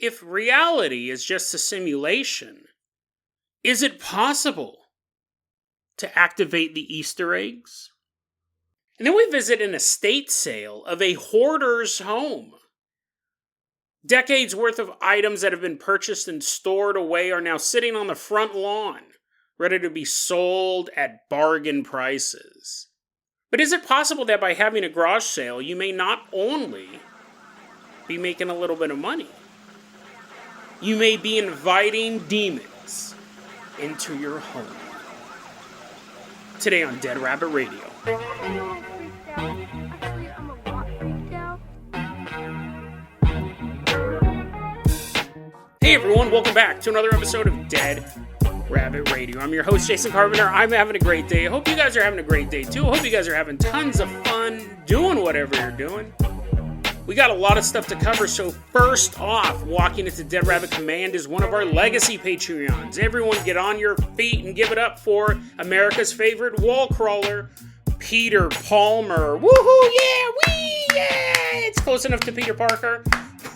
if reality is just a simulation, is it possible to activate the Easter eggs? And then we visit an estate sale of a hoarder's home. Decades worth of items that have been purchased and stored away are now sitting on the front lawn, ready to be sold at bargain prices. But is it possible that by having a garage sale, you may not only be making a little bit of money, you may be inviting demons into your home? Today on Dead Rabbit Radio. Hey everyone, welcome back to another episode of Dead Rabbit Radio. I'm your host, Jason Carpenter. I'm having a great day. I hope you guys are having a great day too. I hope you guys are having tons of fun doing whatever you're doing. We got a lot of stuff to cover, so first off, walking into Dead Rabbit Command is one of our legacy Patreons. Everyone get on your feet and give it up for America's favorite wall crawler, Peter Palmer. Woohoo, yeah, wee, yeah! It's close enough to Peter Parker.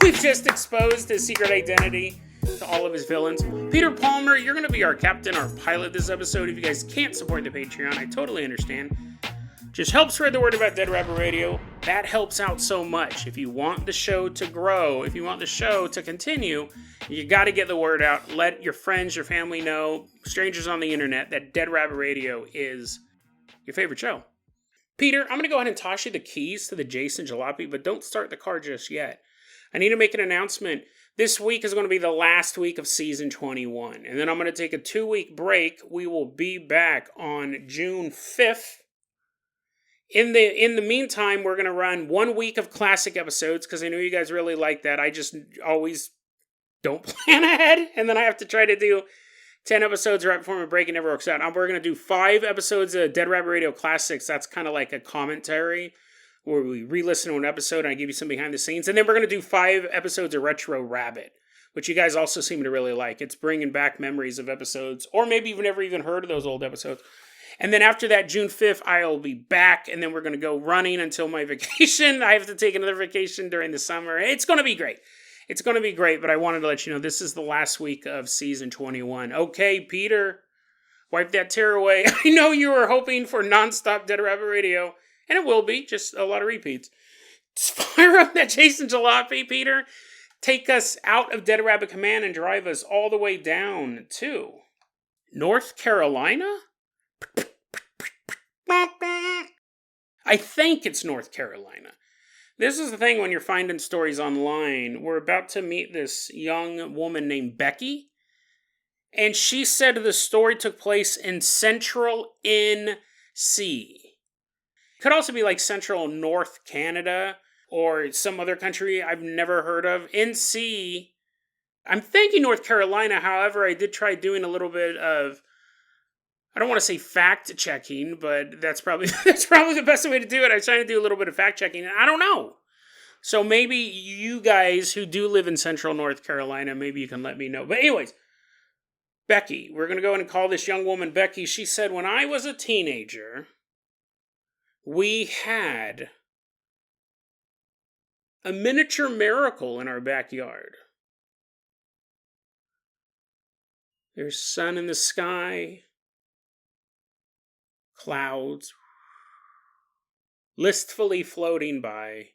We've just exposed his secret identity to all of his villains. Peter Palmer, you're going to be our captain, our pilot this episode. If you guys can't support the Patreon, I totally understand. Just help spread the word about Dead Rabbit Radio. That helps out so much. If you want the show to grow, if you want the show to continue, you got to get the word out. Let your friends, your family know, strangers on the internet, that Dead Rabbit Radio is your favorite show. Peter, I'm going to go ahead and toss you the keys to the Jason Jalopy, but don't start the car just yet. I need to make an announcement. This week is going to be the last week of season 21, and then I'm going to take a 2-week break. We will be back on June 5th. In the meantime, we're going to run 1 week of classic episodes, because I know you guys really like that. I just always don't plan ahead, and then I have to try to do 10 episodes right before my break. It never works out. We're going to do 5 episodes of Dead Rabbit Radio Classics. That's kind of like a commentary, where we re-listen to an episode and I give you some behind the scenes. And then we're going to do 5 episodes of Retro Rabbit, which you guys also seem to really like. It's bringing back memories of episodes, or maybe you've never even heard of those old episodes. And then after that, June 5th, I'll be back, and then we're going to go running until my vacation. I have to take another vacation during the summer. It's going to be great. It's going to be great, but I wanted to let you know this is the last week of season 21. Okay, Peter, wipe that tear away. I know you were hoping for nonstop Dead Rabbit Radio, and it will be, just a lot of repeats. Just fire up that Jason Jalopy, Peter. Take us out of Dead Rabbit Command and drive us all the way down to North Carolina? I think it's North Carolina. This is the thing when you're finding stories online. We're about to meet this young woman named Becky, and she said the story took place in Central NC. Could also be like Central North Canada or some other country I've never heard of. NC, I'm thinking North Carolina. However, I did try doing a little bit of, I don't want to say fact checking, but that's probably the best way to do it. I was trying to do a little bit of fact checking, and I don't know. So maybe you guys who do live in Central North Carolina, maybe you can let me know. But anyways, Becky, we're going to go in and call this young woman Becky. She said, when I was a teenager, we had a miniature miracle in our backyard. There's sun in the sky, clouds listfully floating by,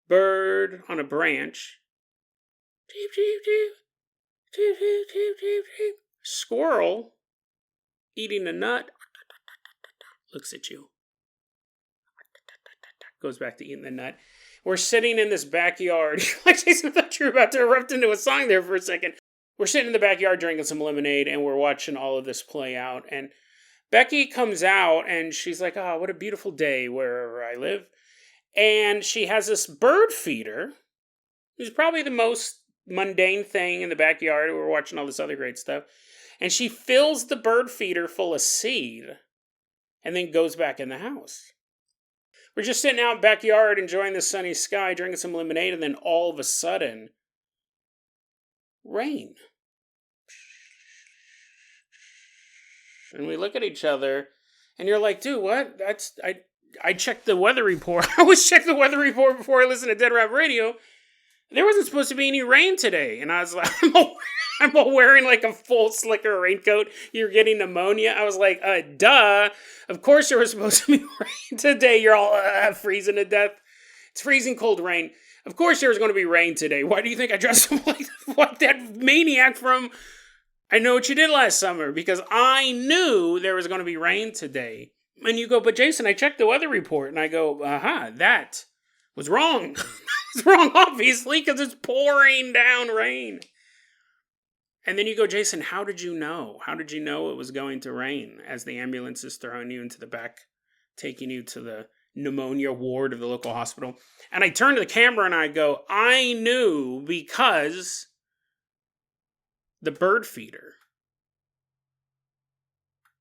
bird on a branch, cheep, cheep, cheep, cheep, cheep, cheep, cheep, cheep. Squirrel eating a nut, looks at you, goes back to eating the nut. We're sitting in this backyard. Like Jason, I thought you were about to erupt into a song there for a second. We're sitting in the backyard drinking some lemonade, and we're watching all of this play out. And Becky comes out, and she's like, oh, what a beautiful day wherever I live. And she has this bird feeder. It's probably the most mundane thing in the backyard. We're watching all this other great stuff. And she fills the bird feeder full of seed and then goes back in the house. We're just sitting out in the backyard enjoying the sunny sky, drinking some lemonade, and then all of a sudden, rain. And we look at each other, and you're like, dude, what? I checked the weather report. I always check the weather report before I listen to Dead Rabbit Radio. There wasn't supposed to be any rain today. And I was like, I'm all wearing like a full slicker raincoat. You're getting pneumonia. I was like, duh. Of course there was supposed to be rain today. You're all freezing to death. It's freezing cold rain. Of course there was going to be rain today. Why do you think I dressed up like that maniac from I Know What You Did Last Summer? Because I knew there was going to be rain today. And you go, but Jason, I checked the weather report. And I go, that was wrong. It's wrong, obviously, because it's pouring down rain. And then you go, Jason, how did you know? How did you know it was going to rain as the ambulance is throwing you into the back, taking you to the pneumonia ward of the local hospital? And I turn to the camera and I go, I knew because the bird feeder.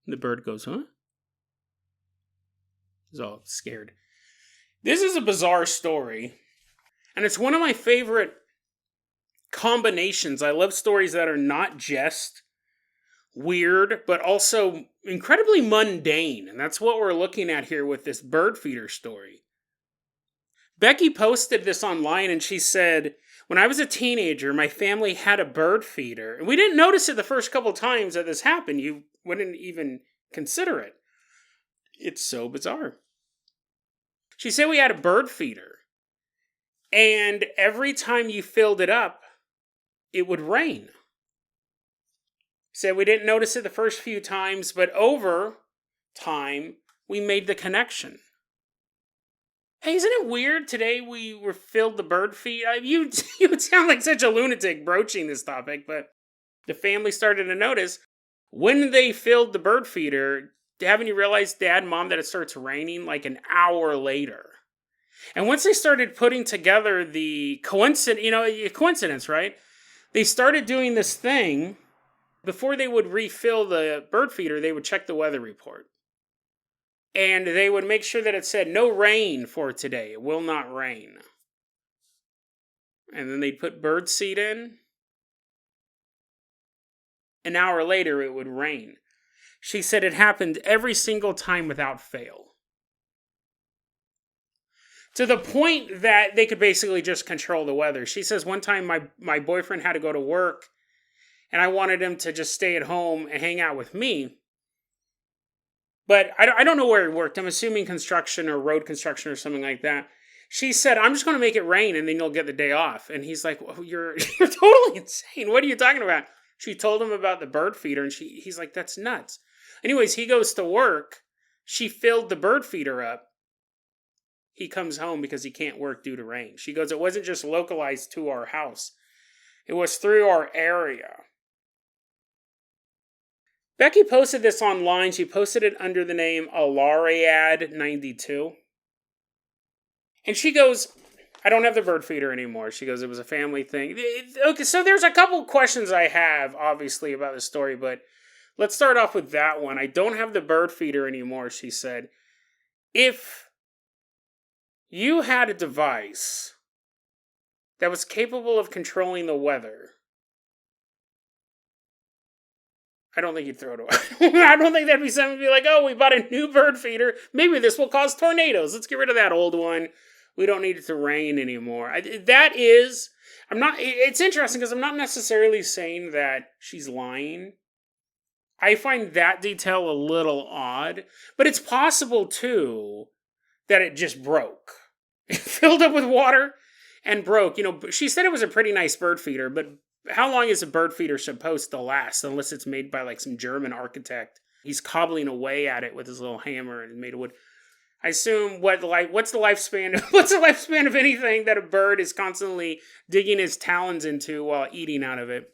The bird goes, huh? He's all scared. This is a bizarre story. And it's one of my favorite combinations. I love stories that are not just weird, but also incredibly mundane. And that's what we're looking at here with this bird feeder story. Becky posted this online and she said, when I was a teenager, my family had a bird feeder. And we didn't notice it the first couple times that this happened. You wouldn't even consider it. It's so bizarre. She said we had a bird feeder. And every time you filled it up, it would rain. Said we didn't notice it the first few times, but over time, we made the connection. Hey, isn't it weird today we were filled the bird feed? You would sound like such a lunatic broaching this topic, but the family started to notice when they filled the bird feeder, haven't you realized, Dad and Mom, that it starts raining like an hour later? And once they started putting together the coincidence, right? They started doing this thing. Before they would refill the bird feeder, they would check the weather report. And they would make sure that it said, no rain for today. It will not rain. And then they'd put bird seed in. An hour later, it would rain. She said it happened every single time without fail. To the point that they could basically just control the weather. She says one time my boyfriend had to go to work and I wanted him to just stay at home and hang out with me. But I don't know where he worked. I'm assuming construction or road construction or something like that. She said, I'm just going to make it rain and then you'll get the day off. And he's like, well, you're totally insane. What are you talking about? She told him about the bird feeder and he's like, that's nuts. Anyways, he goes to work. She filled the bird feeder up. He comes home because he can't work due to rain. She goes, it wasn't just localized to our house. It was through our area. Becky posted this online. She posted it under the name Alariad92. And she goes, I don't have the bird feeder anymore. She goes, it was a family thing. Okay, so there's a couple questions I have, obviously, about the story, but let's start off with that one. I don't have the bird feeder anymore, she said. If you had a device that was capable of controlling the weather, I don't think you'd throw it away. I don't think that'd be something to be like, oh, we bought a new bird feeder. Maybe this will cause tornadoes. Let's get rid of that old one. We don't need it to rain anymore. It's interesting because I'm not necessarily saying that she's lying. I find that detail a little odd. But it's possible, too, that it just broke. It filled up with water and broke. She said it was a pretty nice bird feeder, but how long is a bird feeder supposed to last unless it's made by like some German architect? He's cobbling away at it with his little hammer and made of wood. I assume what's the lifespan of anything that a bird is constantly digging his talons into while eating out of it?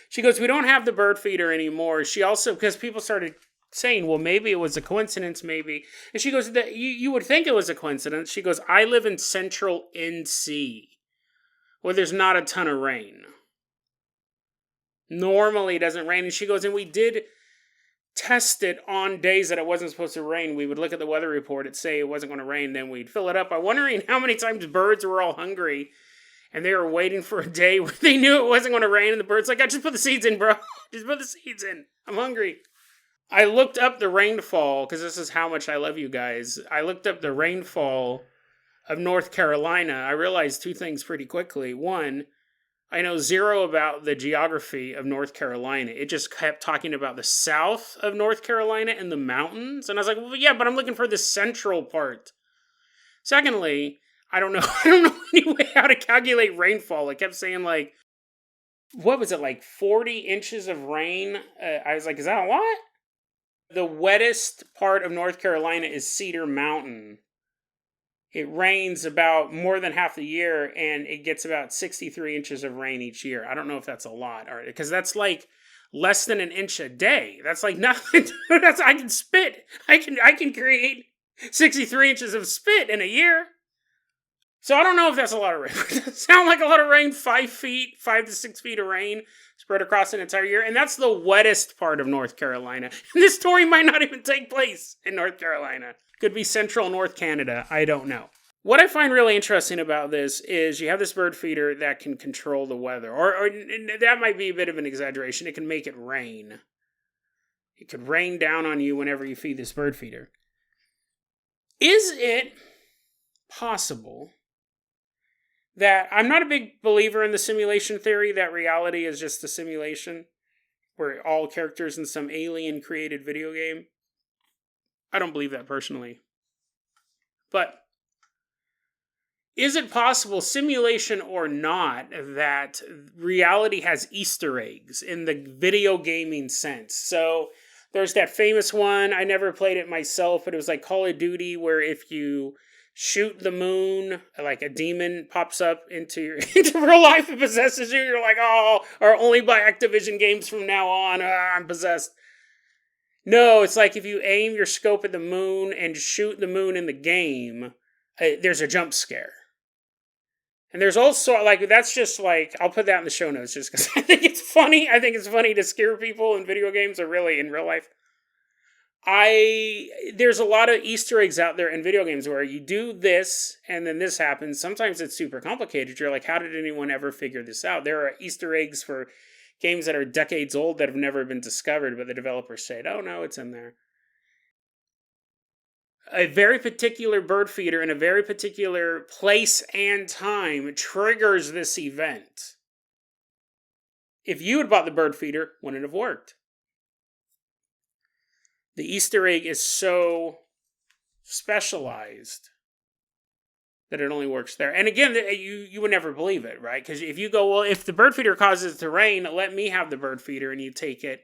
She goes, we don't have the bird feeder anymore. She also, because people started saying, well, maybe it was a coincidence, maybe. And she goes, you would think it was a coincidence. She goes, I live in central NC, where there's not a ton of rain. Normally it doesn't rain. And she goes, and we did test it on days that it wasn't supposed to rain. We would look at the weather report, it'd say it wasn't going to rain, then we'd fill it up. I'm wondering how many times birds were all hungry and they were waiting for a day where they knew it wasn't going to rain, and the bird's like, I just put the seeds in, bro. Just put the seeds in. I'm hungry. I looked up the rainfall, because this is how much I love you guys. I looked up the rainfall of North Carolina, I realized two things pretty quickly. One, I know zero about the geography of North Carolina. It just kept talking about the south of North Carolina and the mountains. And I was like, well, yeah, but I'm looking for the central part. Secondly, I don't know. I don't know any way how to calculate rainfall. It kept saying like, what was it, like 40 inches of rain? I was like, is that a lot? The wettest part of North Carolina is Cedar Mountain. It rains about more than half the year, and it gets about 63 inches of rain each year. I don't know if that's a lot, because that's like less than an inch a day. That's like nothing. I can spit. I can create 63 inches of spit in a year. So I don't know if that's a lot of rain. It does sound like a lot of rain. 5 to 6 feet of rain spread across an entire year. And that's the wettest part of North Carolina. And this story might not even take place in North Carolina. Could be central North Canada. I don't know. What I find really interesting about this is you have this bird feeder that can control the weather. Or that might be a bit of an exaggeration. It can make it rain. It could rain down on you whenever you feed this bird feeder. Is it possible that I'm not a big believer in the simulation theory that reality is just a simulation where all characters in some alien created video game? I don't believe that personally. But is it possible, simulation or not, that reality has Easter eggs in the video gaming sense? So there's that famous one, I never played it myself, but it was like Call of Duty, where if you shoot the moon, like a demon pops up into real life and possesses you. You're like, oh, or only by Activision games from now on. I'm possessed. No, it's like if you aim your scope at the moon and shoot the moon in the game, there's a jump scare. And there's also, like, that's just like, I'll put that in the show notes just because I think it's funny. I think it's funny to scare people in video games or really in real life. There's a lot of Easter eggs out there in video games where you do this and then this happens. Sometimes it's super complicated. You're like, how did anyone ever figure this out? There are Easter eggs for games that are decades old that have never been discovered, but the developers said, oh no, it's in there. A very particular bird feeder in a very particular place and time triggers this event. If you had bought the bird feeder, wouldn't have worked. The Easter egg is so specialized that it only works there. And again, you would never believe it, right? Because if you go, well, if the bird feeder causes it to rain, let me have the bird feeder, and you take it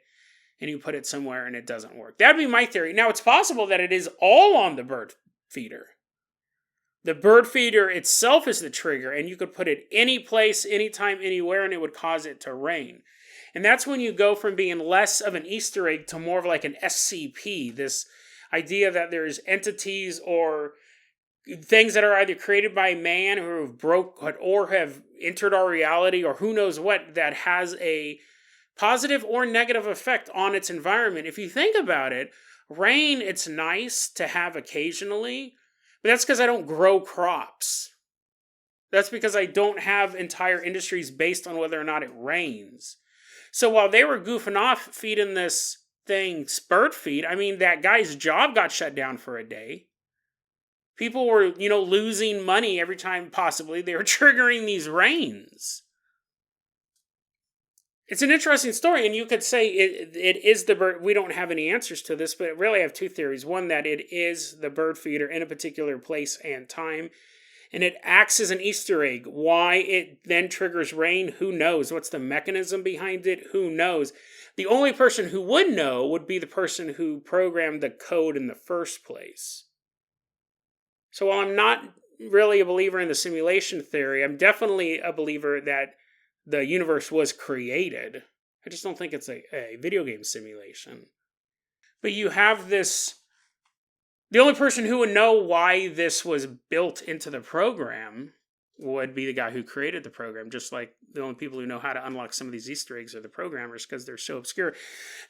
and you put it somewhere and it doesn't work. That'd be my theory. Now, it's possible that it is all on the bird feeder. The bird feeder itself is the trigger, and you could put it any place, anytime, anywhere, and it would cause it to rain. And that's when you go from being less of an Easter egg to more of like an SCP, this idea that there's entities or things that are either created by man who have broke or have entered our reality or who knows what, that has a positive or negative effect on its environment. If you think about it, rain, it's nice to have occasionally, but that's because I don't grow crops. That's because I don't have entire industries based on whether or not it rains. So while they were goofing off feeding this thing bird feed, I mean, that guy's job got shut down for a day. People were, losing money every time possibly they were triggering these rains. It's an interesting story, and you could say it is the bird. We don't have any answers to this, but really I have two theories. One, that it is the bird feeder in a particular place and time, and it acts as an Easter egg. Why it then triggers rain, who knows? What's the mechanism behind it? Who knows? The only person who would know would be the person who programmed the code in the first place. So while I'm not really a believer in the simulation theory, I'm definitely a believer that the universe was created. I just don't think it's a video game simulation. But you have this. The only person who would know why this was built into the program would be the guy who created the program, just like the only people who know how to unlock some of these Easter eggs are the programmers because they're so obscure.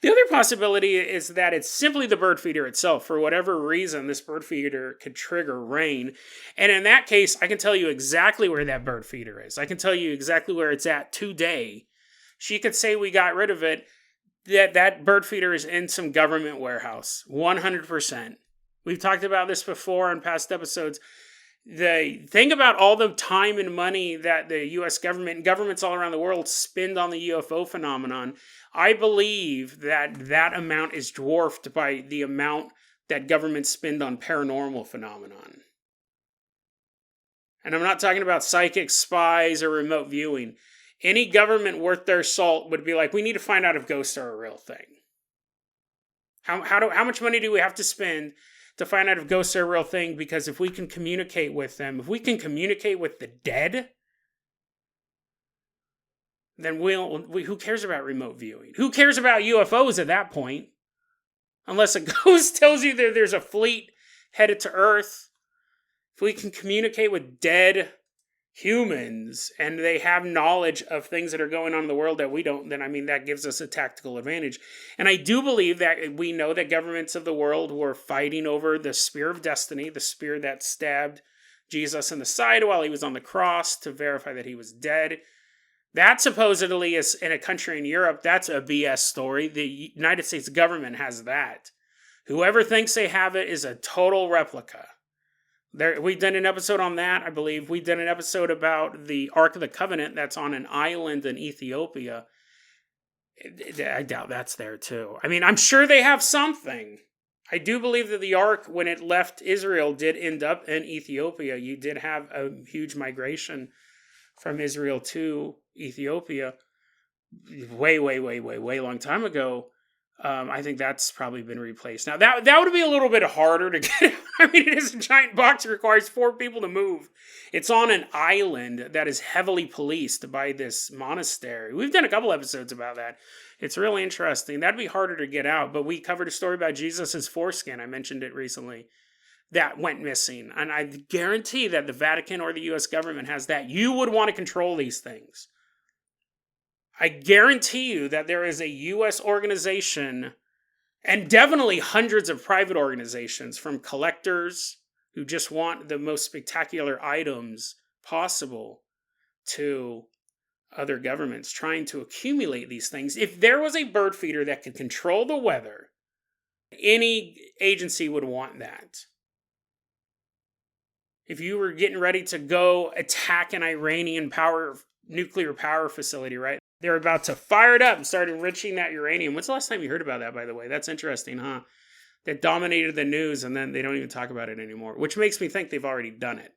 The other possibility is that it's simply the bird feeder itself. For whatever reason, this bird feeder could trigger rain. And in that case, I can tell you exactly where that bird feeder is. I can tell you exactly where it's at today. She could say we got rid of it, that bird feeder is in some government warehouse, 100%. We've talked about this before in past episodes. Think about all the time and money that the U.S. government and governments all around the world spend on the UFO phenomenon. I believe that amount is dwarfed by the amount that governments spend on paranormal phenomenon. And I'm not talking about psychic spies or remote viewing. Any government worth their salt would be like, we need to find out if ghosts are a real thing. How much money do we have to spend to find out if ghosts are a real thing? Because if we can communicate with them, if we can communicate with the dead, then who cares about remote viewing? Who cares about UFOs at that point? Unless a ghost tells you that there's a fleet headed to Earth. If we can communicate with dead humans and they have knowledge of things that are going on in the world that we don't, then that gives us a tactical advantage. And I do believe that we know that governments of the world were fighting over the spear of destiny, the spear that stabbed Jesus in the side while he was on the cross to verify that he was dead. That supposedly is in a country in Europe. That's a BS story. The United States government has that. Whoever thinks they have it is a total replica. We've done an episode on that, I believe. We did an episode about the Ark of the Covenant that's on an island in Ethiopia. I doubt that's there too. I'm sure they have something. I do believe that the Ark, when it left Israel, did end up in Ethiopia. You did have a huge migration from Israel to Ethiopia way long time ago. I think that's probably been replaced. Now, that would be a little bit harder to get. It is a giant box. It requires 4 people to move. It's on an island that is heavily policed by this monastery. We've done a couple episodes about that. It's really interesting. That'd be harder to get out, but we covered a story about Jesus' foreskin. I mentioned it recently. That went missing. And I guarantee that the Vatican or the U.S. government has that. You would want to control these things. I guarantee you that there is a U.S. organization and definitely hundreds of private organizations, from collectors who just want the most spectacular items possible to other governments trying to accumulate these things. If there was a bird feeder that could control the weather, any agency would want that. If you were getting ready to go attack an Iranian nuclear power facility, right? They're about to fire it up and start enriching that uranium. When's the last time you heard about that, by the way? That's interesting, huh? That dominated the news, and then they don't even talk about it anymore, which makes me think they've already done it.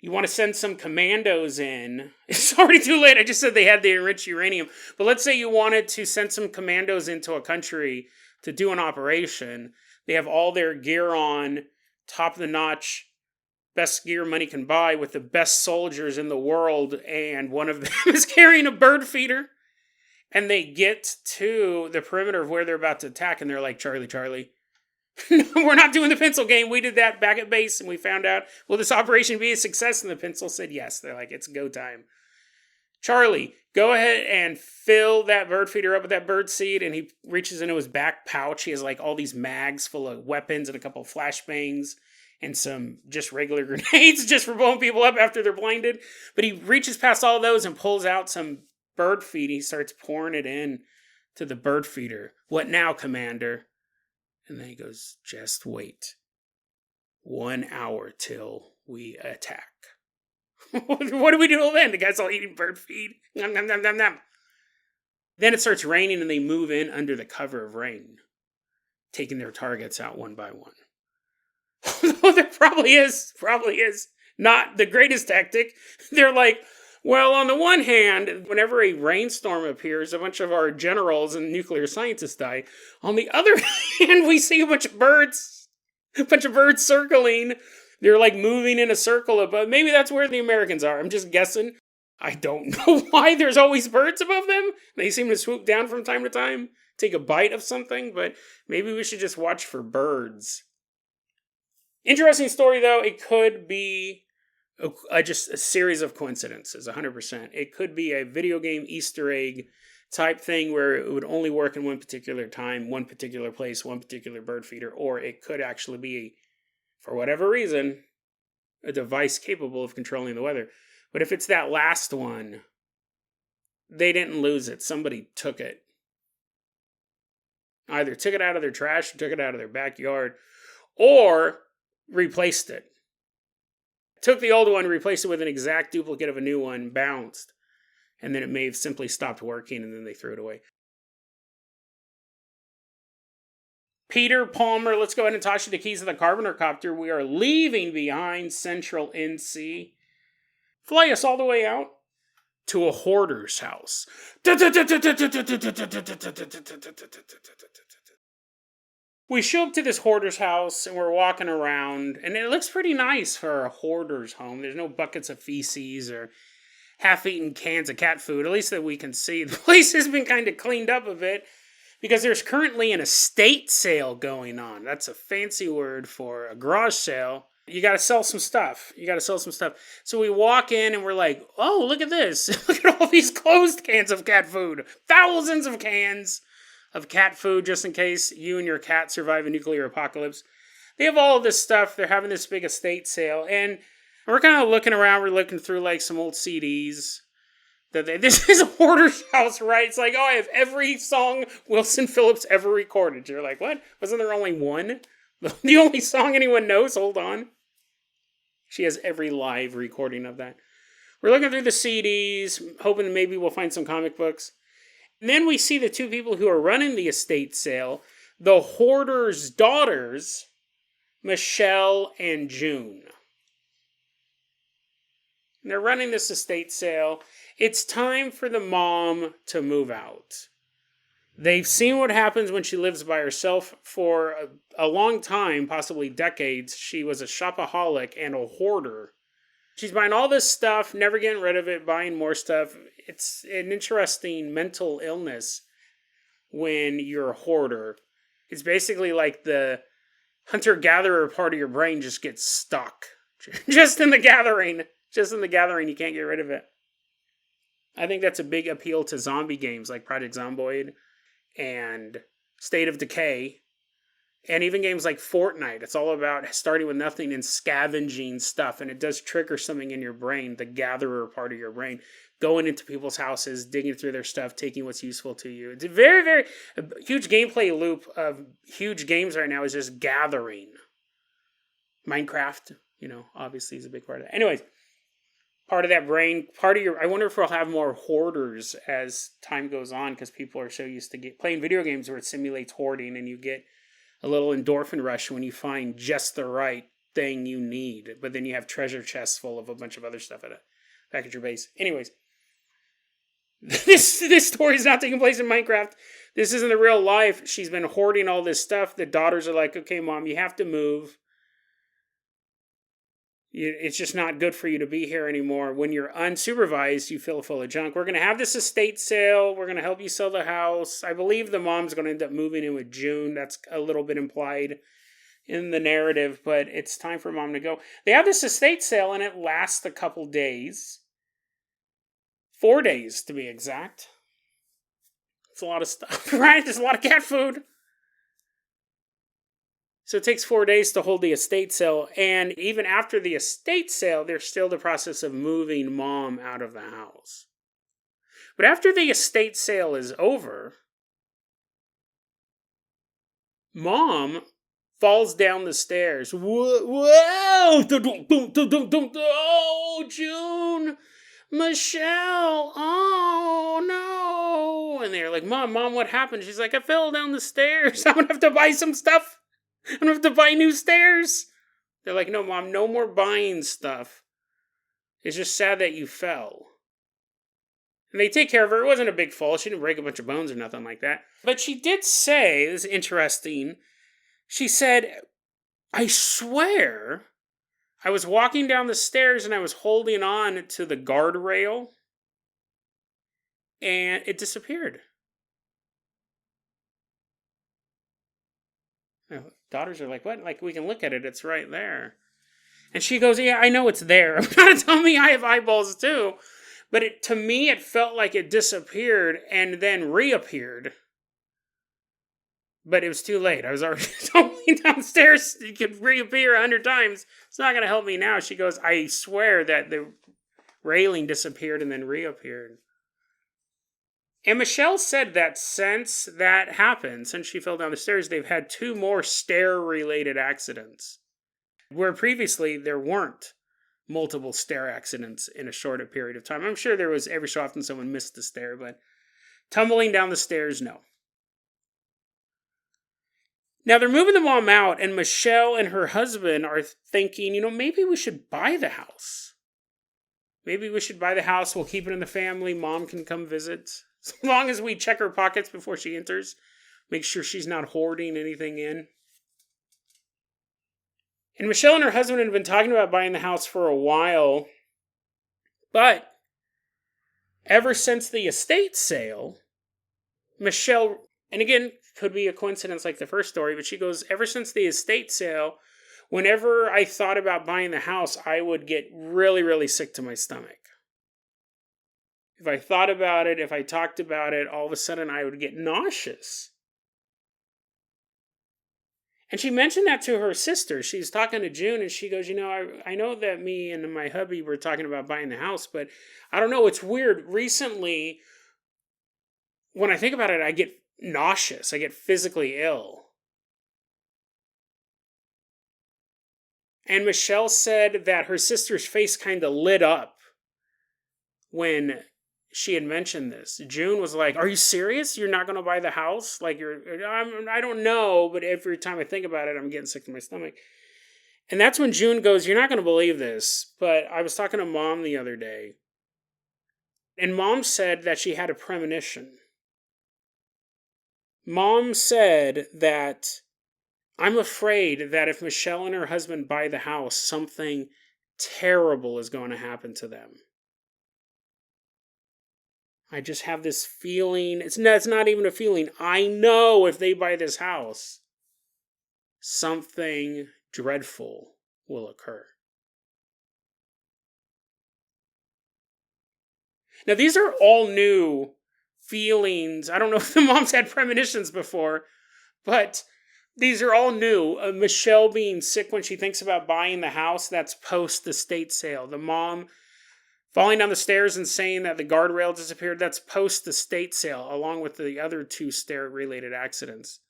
You want to send some commandos in. It's already too late. I just said they had the enriched uranium. But let's say you wanted to send some commandos into a country to do an operation. They have all their gear on, top of the notch, best gear money can buy, with the best soldiers in the world, and one of them is carrying a bird feeder. And they get to the perimeter of where they're about to attack, and they're like, Charlie, no, we're not doing the pencil game. We did that back at base, and we found out, will this operation be a success? And the pencil said yes. They're like, it's go time. Charlie, go ahead and fill that bird feeder up with that bird seed. And he reaches into his back pouch. He has like all these mags full of weapons and a couple of flashbangs and some just regular grenades just for blowing people up after they're blinded. But he reaches past all those and pulls out some bird feed. He starts pouring it in to the bird feeder. What now, Commander? And then he goes, just wait. 1 hour till we attack. What do we do then? The guy's all eating bird feed. Nom, nom, nom, nom, nom. Then it starts raining and they move in under the cover of rain, taking their targets out one by one. There probably is not the greatest tactic. They're like, well, on the one hand, whenever a rainstorm appears, a bunch of our generals and nuclear scientists die. On the other hand, we see a bunch of birds circling. They're like moving in a circle above. Maybe that's where the Americans are. I'm just guessing. I don't know why there's always birds above them. They seem to swoop down from time to time, take a bite of something, but maybe we should just watch for birds. Interesting story, though. It could be just a series of coincidences, 100%. It could be a video game Easter egg type thing where it would only work in one particular time, one particular place, one particular bird feeder, or it could actually be, for whatever reason, a device capable of controlling the weather. But if it's that last one, they didn't lose it. Somebody took it. Either took it out of their trash or took it out of their backyard, or replaced it. Took the old one, replaced it with an exact duplicate of a new one, bounced. And then it may have simply stopped working, and then they threw it away. Peter Palmer, let's go ahead and toss you the keys of the Carpenter Copter. We are leaving behind Central NC. Fly us all the way out to a hoarder's house. We show up to this hoarder's house, and we're walking around, and it looks pretty nice for a hoarder's home. There's no buckets of feces or half-eaten cans of cat food, at least that we can see. The place has been kind of cleaned up a bit, because there's currently an estate sale going on. That's a fancy word for a garage sale. You got to sell some stuff. So we walk in and we're like, oh, look at this. Look at all these closed cans of cat food. Thousands of cans of cat food just in case you and your cat survive a nuclear apocalypse. They have all of this stuff. They're having this big estate sale. And we're kind of looking around. We're looking through like some old CDs. This is a hoarder's house, right? It's like, oh, I have every song Wilson Phillips ever recorded. You're like, what? Wasn't there only one? The only song anyone knows? Hold on. She has every live recording of that. We're looking through the CDs, hoping maybe we'll find some comic books. And then we see the two people who are running the estate sale, the hoarder's daughters, Michelle and June. And they're running this estate sale. It's time for the mom to move out. They've seen what happens when she lives by herself for a long time, possibly decades. She was a shopaholic and a hoarder. She's buying all this stuff, never getting rid of it, buying more stuff. It's an interesting mental illness when you're a hoarder. It's basically like the hunter-gatherer part of your brain just gets stuck. Just in the gathering, you can't get rid of it. I think that's a big appeal to zombie games like Project Zomboid and State of Decay, and even games like Fortnite. It's all about starting with nothing and scavenging stuff, and it does trigger something in your brain, the gatherer part of your brain, going into people's houses, digging through their stuff, taking what's useful to you. It's a very, very huge gameplay loop of huge games right now is just gathering. Minecraft, obviously is a big part of that. Anyways, part of that brain, I wonder if we'll have more hoarders as time goes on, because people are so used to playing video games where it simulates hoarding, and you get a little endorphin rush when you find just the right thing you need, but then you have treasure chests full of a bunch of other stuff back at your base. Anyways, this story is not taking place in Minecraft. This isn't the real life. She's been hoarding all this stuff. The daughters are like, okay, Mom, you have to move. It's just not good for you to be here anymore. When you're unsupervised, you feel full of junk. We're going to have this estate sale. We're going to help you sell the house. I believe the mom's going to end up moving in with June. That's a little bit implied in the narrative, but it's time for Mom to go. They have this estate sale, and it lasts a couple days. 4 days, to be exact. It's a lot of stuff, right? There's a lot of cat food. So it takes 4 days to hold the estate sale, and even after the estate sale, there's still the process of moving Mom out of the house. But after the estate sale is over, Mom falls down the stairs. Whoa! Oh, June! Michelle! Oh, no! And they're like, Mom, what happened? She's like, I fell down the stairs. I'm going to have to buy some stuff. I'm going to have to buy new stairs. They're like, no, Mom, no more buying stuff. It's just sad that you fell. And they take care of her. It wasn't a big fall. She didn't break a bunch of bones or nothing like that. But she did say, this is interesting, she said, I swear I was walking down the stairs and I was holding on to the guardrail and it disappeared. Daughters are like, what? Like, we can look at it. It's right there. And she goes, yeah, I know it's there. I'm trying to tell me I have eyeballs too. But to me, it felt like it disappeared and then reappeared. But it was too late. I was already tumbling downstairs. It could reappear 100 times. It's not going to help me now. She goes, I swear that the railing disappeared and then reappeared. And Michelle said that since that happened, since she fell down the stairs, they've had 2 more stair-related accidents. Where previously there weren't multiple stair accidents in a shorter period of time. I'm sure there was every so often someone missed the stair, but tumbling down the stairs, no. Now they're moving the mom out, and Michelle and her husband are thinking, maybe we should buy the house. Maybe we should buy the house. We'll keep it in the family. Mom can come visit. As long as we check her pockets before she enters. Make sure she's not hoarding anything in. And Michelle and her husband had been talking about buying the house for a while. But ever since the estate sale, Michelle, and again, could be a coincidence like the first story, but she goes, ever since the estate sale, whenever I thought about buying the house, I would get really, really sick to my stomach. If I thought about it, if I talked about it, all of a sudden I would get nauseous. And she mentioned that to her sister. She's talking to June, and she goes, I know that me and my hubby were talking about buying the house, but I don't know, it's weird. Recently, when I think about it, I get nauseous. I get physically ill. And Michelle said that her sister's face kind of lit up when she had mentioned this. June was like, "Are you serious? You're not going to buy the house? Like, I don't know, but every time I think about it, I'm getting sick to my stomach." And that's when June goes, "You're not going to believe this, but I was talking to Mom the other day, and Mom said that she had a premonition. Mom said that I'm afraid that if Michelle and her husband buy the house, something terrible is going to happen to them. I just have this feeling. It's not even a feeling. I know if they buy this house, something dreadful will occur." Now, these are all new feelings. I don't know if the moms had premonitions before, but these are all new. Michelle being sick when she thinks about buying the house, that's post the estate sale. The mom falling down the stairs and saying that the guardrail disappeared, that's post the estate sale, along with the other two stair-related accidents.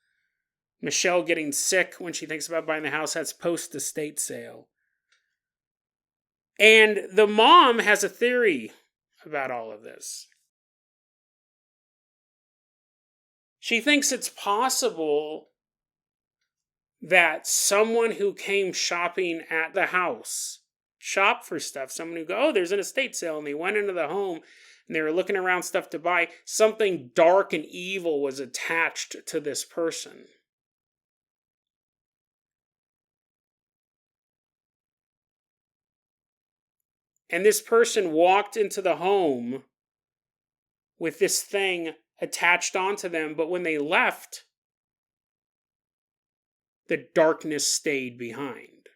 Michelle getting sick when she thinks about buying the house, that's post the estate sale. And the mom has a theory about all of this. She thinks it's possible that someone who came shopping at the house, shop for stuff, someone who go, "Oh, there's an estate sale," and they went into the home and they were looking around stuff to buy, something dark and evil was attached to this person. And this person walked into the home with this thing attached onto them, but when they left, the darkness stayed behind.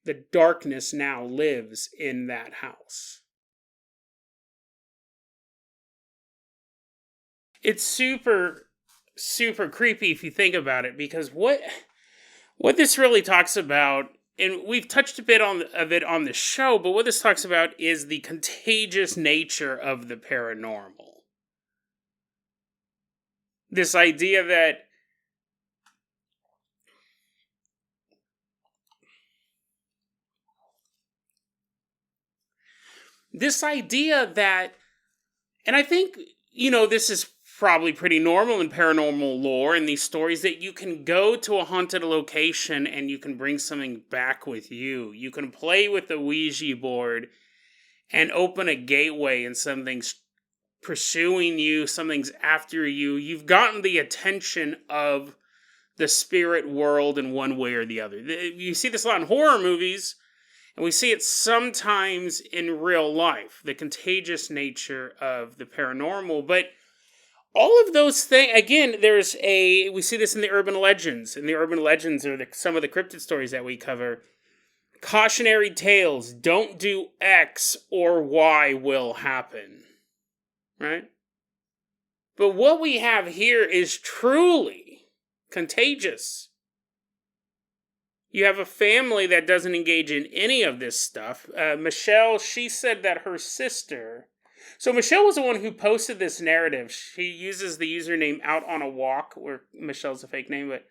The darkness now lives in that house. It's super, super creepy if you think about it, because what this really talks about, and we've touched a bit of it on the show, but what this talks about is the contagious nature of the paranormal. This idea that and I think, this is probably pretty normal in paranormal lore and these stories, that you can go to a haunted location and you can bring something back with you. You can play with the Ouija board and open a gateway and something's pursuing you, something's after you. You've gotten the attention of the spirit world in one way or the other. You see this a lot in horror movies, and we see it sometimes in real life, the contagious nature of the paranormal. But all of those things, again, we see this in the urban legends. And the urban legends are some of the cryptid stories that we cover. Cautionary tales, don't do X or Y will happen. Right? But what we have here is truly contagious. You have a family that doesn't engage in any of this stuff. Michelle, she said that her sister... So Michelle was the one who posted this narrative. She uses the username Out on a Walk, where Michelle's a fake name, but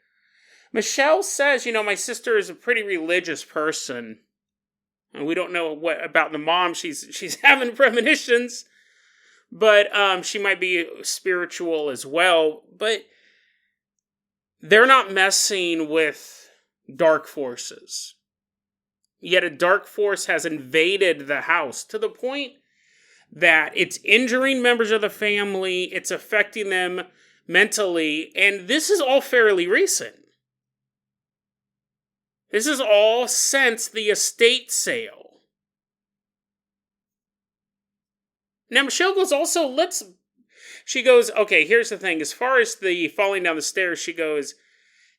Michelle says, my sister is a pretty religious person, And we don't know what about the mom. She's having premonitions, but she might be spiritual as well. But they're not messing with dark forces. Yet a dark force has invaded the house to the point that it's injuring members of the family, it's affecting them mentally, and this is all fairly recent. This is all since the estate sale. Now, Michelle goes, she goes, okay, here's the thing. As far as the falling down the stairs, she goes,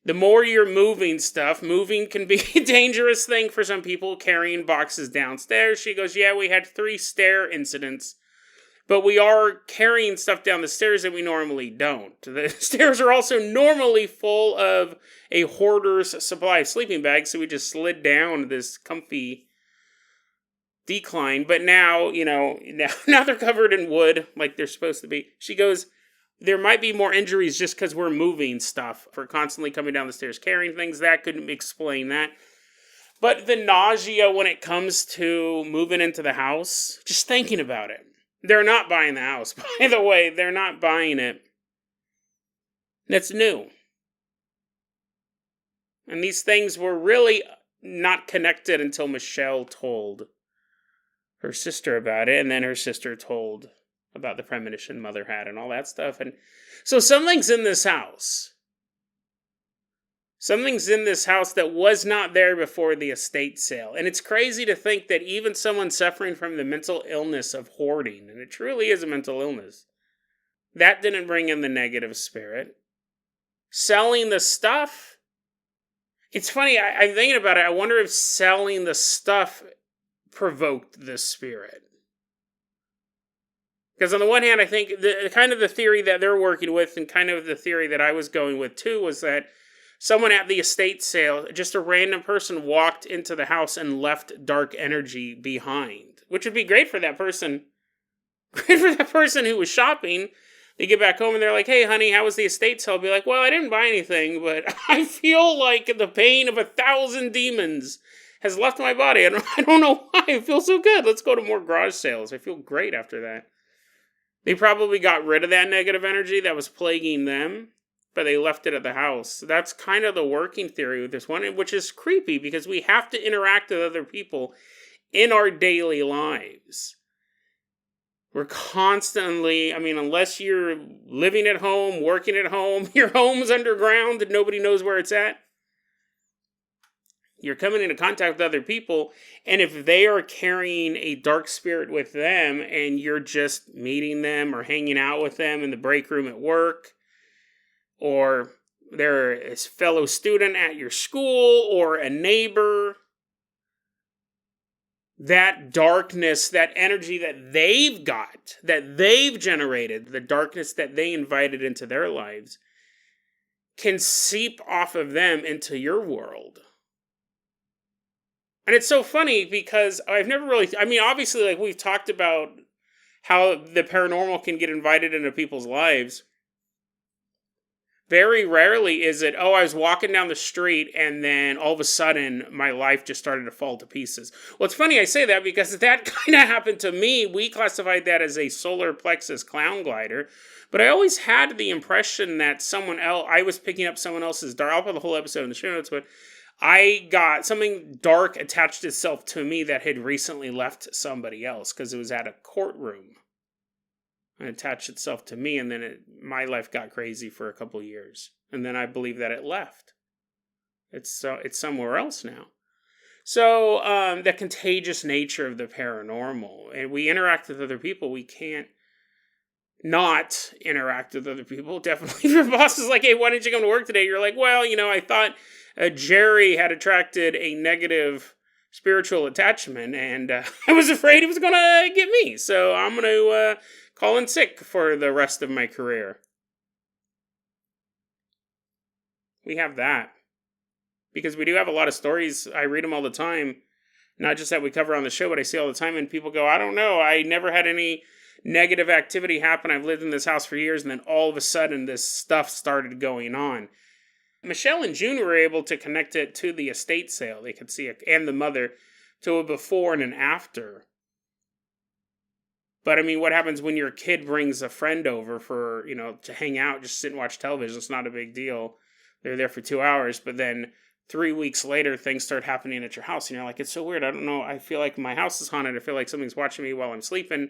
the more you're moving stuff, moving can be a dangerous thing for some people, carrying boxes downstairs. She goes, yeah, we had 3 stair incidents, but we are carrying stuff down the stairs that we normally don't. The stairs are also normally full of a hoarder's supply of sleeping bags, so we just slid down this comfy decline. But now, now they're covered in wood like they're supposed to be. She goes, there might be more injuries just because we're moving stuff. If we're constantly coming down the stairs carrying things, that could explain that. But the nausea when it comes to moving into the house, just thinking about it. They're not buying the house. By the way, they're not buying it. That's new. And these things were really not connected until Michelle told her sister about it. And then her sister told about the premonition mother had and all that stuff. And so something's in this house. Something's in this house that was not there before the estate sale. And it's crazy to think that even someone suffering from the mental illness of hoarding, and it truly is a mental illness, that didn't bring in the negative spirit. Selling the stuff, it's funny, I'm thinking about it, I wonder if selling the stuff provoked the spirit. Because on the one hand, I think the theory that they're working with, and kind of the theory that I was going with too, was that someone at the estate sale, just a random person, walked into the house and left dark energy behind. Which would be great for that person. Great for that person who was shopping. They get back home and they're like, hey, honey, how was the estate sale? I'll be like, well, I didn't buy anything, but I feel like the pain of 1,000 demons has left my body. I don't know why. I feel so good. Let's go to more garage sales. I feel great after that. They probably got rid of that negative energy that was plaguing them, but they left it at the house. That's kind of the working theory with this one, which is creepy because we have to interact with other people in our daily lives. We're constantly, unless you're living at home, working at home, your home's underground and nobody knows where it's at, you're coming into contact with other people, and if they are carrying a dark spirit with them and you're just meeting them or hanging out with them in the break room at work, or they're a fellow student at your school or a neighbor, that darkness, that energy that they've got, that they've generated, the darkness that they invited into their lives, can seep off of them into your world. And it's so funny because I've never really, obviously, like we've talked about how the paranormal can get invited into people's lives. Very rarely is it, I was walking down the street and then all of a sudden my life just started to fall to pieces. Well, it's funny I say that because that kind of happened to me. We classified that as a solar plexus clown glider. But I always had the impression that I was picking up someone else's dark. I'll put the whole episode in the show notes, but I got something dark attached itself to me that had recently left somebody else because it was at a courtroom. It attached itself to me, and then my life got crazy for a couple years. And then I believe that it left. It's somewhere else now. So the contagious nature of the paranormal. And we interact with other people. We can't not interact with other people. Definitely if your boss is like, hey, why didn't you come to work today? You're like, well, I thought Jerry had attracted a negative spiritual attachment, and I was afraid he was going to get me. So I'm going to call in sick for the rest of my career. We have that. Because we do have a lot of stories. I read them all the time. Not just that we cover on the show, but I see all the time, and people go, I don't know, I never had any negative activity happen. I've lived in this house for years, and then all of a sudden this stuff started going on. Michelle and June were able to connect it to the estate sale. They could see it, and the mother to a before and an after. But I mean, what happens when your kid brings a friend over for, to hang out, just sit and watch television? It's not a big deal. They're there for 2 hours, but then 3 weeks later, things start happening at your house, and you're like, it's so weird. I don't know. I feel like my house is haunted. I feel like something's watching me while I'm sleeping.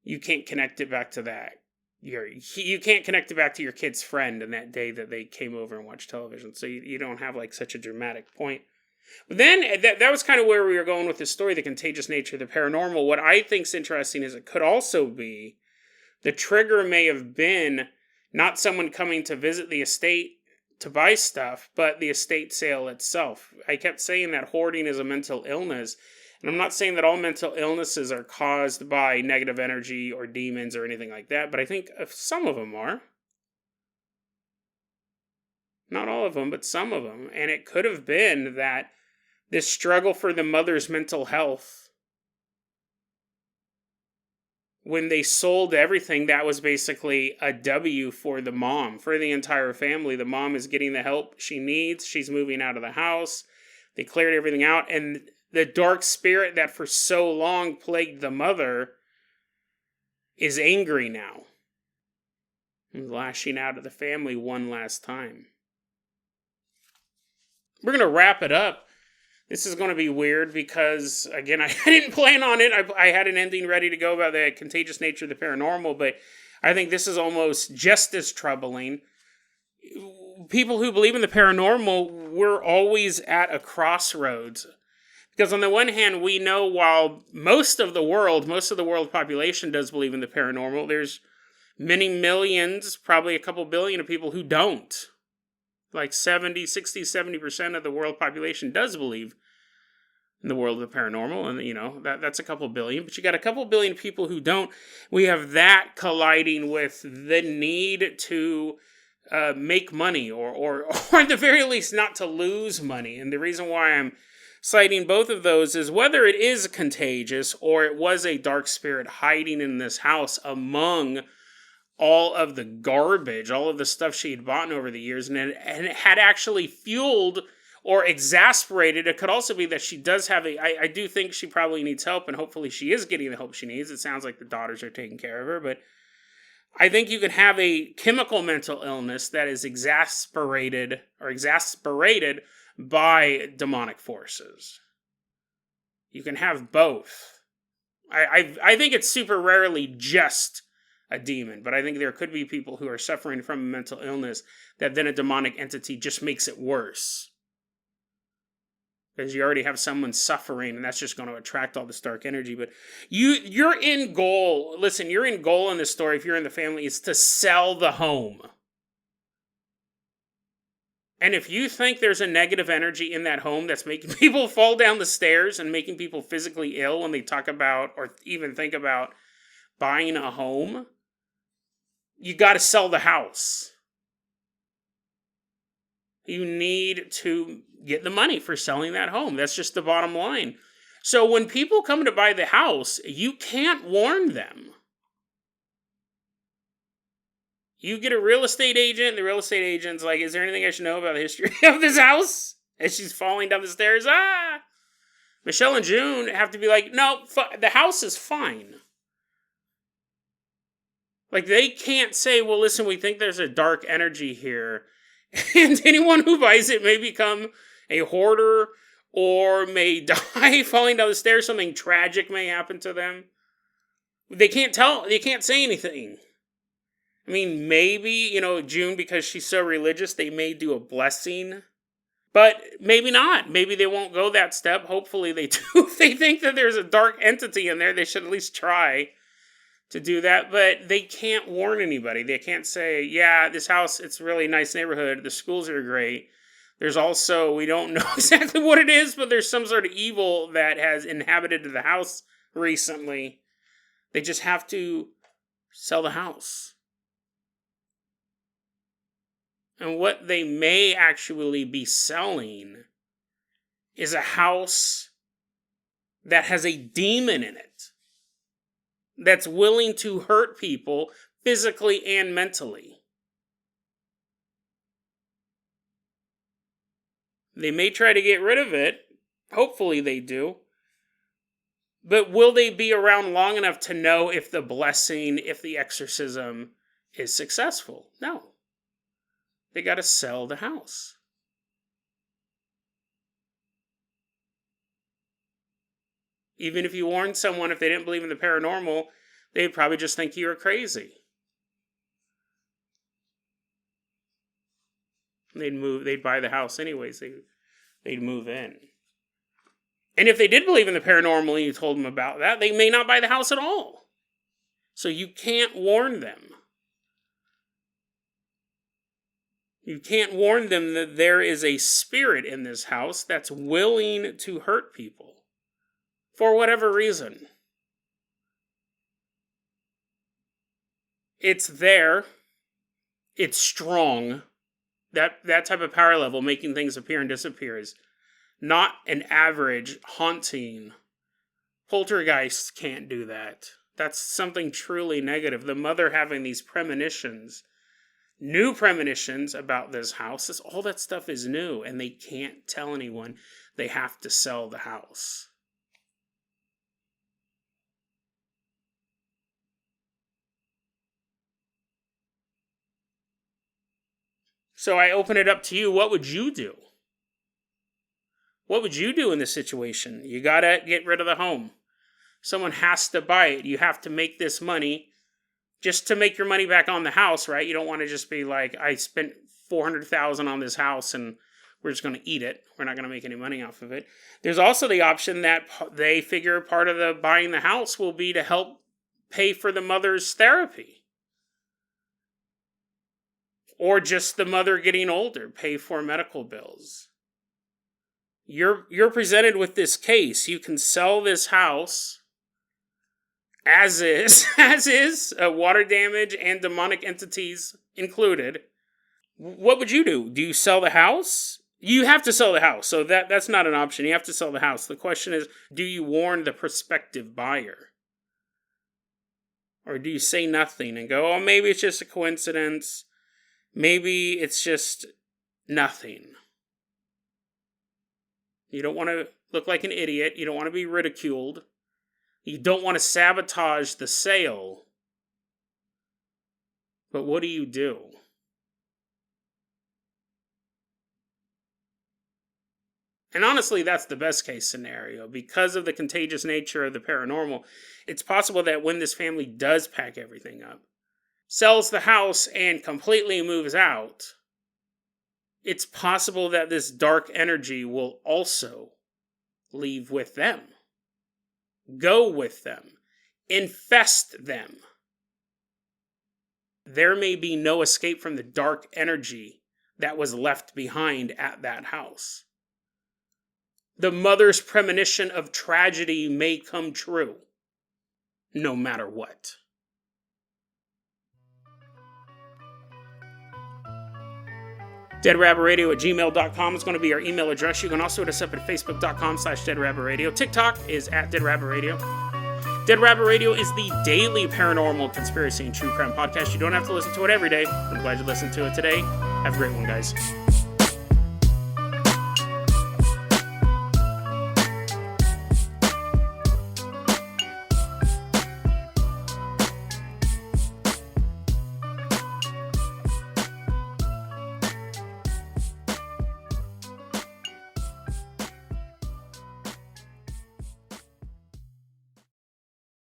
You can't connect it back to that. You can't connect it back to your kid's friend and that day that they came over and watched television. So you don't have like such a dramatic point. But then that was kind of where we were going with this story, the contagious nature of the paranormal. What I think's interesting is it could also be the trigger may have been not someone coming to visit the estate to buy stuff, but the estate sale itself. I kept saying that hoarding is a mental illness, and I'm not saying that all mental illnesses are caused by negative energy or demons or anything like that, but I think some of them are. Not all of them, but some of them. And it could have been that this struggle for the mother's mental health, when they sold everything, that was basically a W for the mom, for the entire family. The mom is getting the help she needs. She's moving out of the house. They cleared everything out. And the dark spirit that for so long plagued the mother is angry now and lashing out at the family one last time. We're going to wrap it up. This is going to be weird because, again, I didn't plan on it. I had an ending ready to go about the contagious nature of the paranormal, but I think this is almost just as troubling. People who believe in the paranormal, we're always at a crossroads. Because on the one hand, we know while most of the world population does believe in the paranormal, there's many millions, probably a couple billion of people who don't. Like 70% of the world population does believe in the world of the paranormal. And, that's a couple billion. But you got a couple billion people who don't. We have that colliding with the need to make money or at the very least not to lose money. And the reason why I'm citing both of those is whether it is contagious or it was a dark spirit hiding in this house among all of the garbage, all of the stuff she had bought over the years, and it had actually fueled or exasperated. It could also be that she does have I do think she probably needs help, and hopefully she is getting the help she needs. It sounds like the daughters are taking care of her, but I think you can have a chemical mental illness that is exasperated by demonic forces. You can have both. I think it's super rarely just a demon, but I think there could be people who are suffering from a mental illness that then a demonic entity just makes it worse. Because you already have someone suffering, and that's just going to attract all this dark energy. But your end goal, listen, your end goal in this story, if you're in the family, is to sell the home. And if you think there's a negative energy in that home that's making people fall down the stairs and making people physically ill when they talk about or even think about buying a home, you got to sell the house. You need to get the money for selling that home. That's just the bottom line. So when people come to buy the house, you can't warn them. You get a real estate agent, the real estate agent's like, is there anything I should know about the history of this house? As she's falling down the stairs, Michelle and June have to be like, no, the house is fine. Like, they can't say, well, listen, we think there's a dark energy here. And anyone who buys it may become a hoarder or may die falling down the stairs. Something tragic may happen to them. They can't say anything. I mean, maybe, June, because she's so religious, they may do a blessing. But maybe not. Maybe they won't go that step. Hopefully they do. If they think that there's a dark entity in there, they should at least try to do that. But they can't warn anybody. They can't say, yeah, this house, it's a really nice neighborhood. The schools are great. There's also, we don't know exactly what it is, but there's some sort of evil that has inhabited the house recently. They just have to sell the house. And what they may actually be selling is a house that has a demon in it, that's willing to hurt people physically and mentally. They may try to get rid of it, Hopefully they do. But will they be around long enough to know if the blessing, if the exorcism is successful? No. They got to sell the house. Even if you warned someone, if they didn't believe in the paranormal, they'd probably just think you were crazy. They'd buy the house anyways. They'd move in. And if they did believe in the paranormal and you told them about that, they may not buy the house at all. So you can't warn them. You can't warn them that there is a spirit in this house that's willing to hurt people. For whatever reason. It's there. It's strong. That type of power level, making things appear and disappear, is not an average haunting. Poltergeists can't do that. That's something truly negative. The mother having these premonitions, new premonitions about this house, all that stuff is new, and they can't tell anyone. They have to sell the house. So I open it up to you. What would you do? What would you do in this situation? You gotta get rid of the home. Someone has to buy it. You have to make this money just to make your money back on the house, right? You don't want to just be like, I spent $400,000 on this house and we're just going to eat it. We're not going to make any money off of it. There's also the option that they figure part of the buying the house will be to help pay for the mother's therapy. Or just the mother getting older, pay for medical bills. You're presented with this case. You can sell this house as is, water damage and demonic entities included. What would you do? Do you sell the house? You have to sell the house, so that's not an option. You have to sell the house. The question is, do you warn the prospective buyer? Or do you say nothing and go, oh, maybe it's just a coincidence. Maybe it's just nothing. You don't want to look like an idiot. You don't want to be ridiculed. You don't want to sabotage the sale. But what do you do? And honestly, that's the best case scenario. Because of the contagious nature of the paranormal, it's possible that when this family does pack everything up, sells the house, and completely moves out, it's possible that this dark energy will also leave with them. Go with them. Infest them. There may be no escape from the dark energy that was left behind at that house. The mother's premonition of tragedy may come true, no matter what. DeadRabbitRadio@gmail.com is going to be our email address. You can also hit us up at Facebook.com/DeadRabbitRadio. TikTok is at DeadRabbitRadio. Dead Rabbit Radio is the daily paranormal conspiracy and true crime podcast. You don't have to listen to it every day. I'm glad you listened to it today. Have a great one, guys.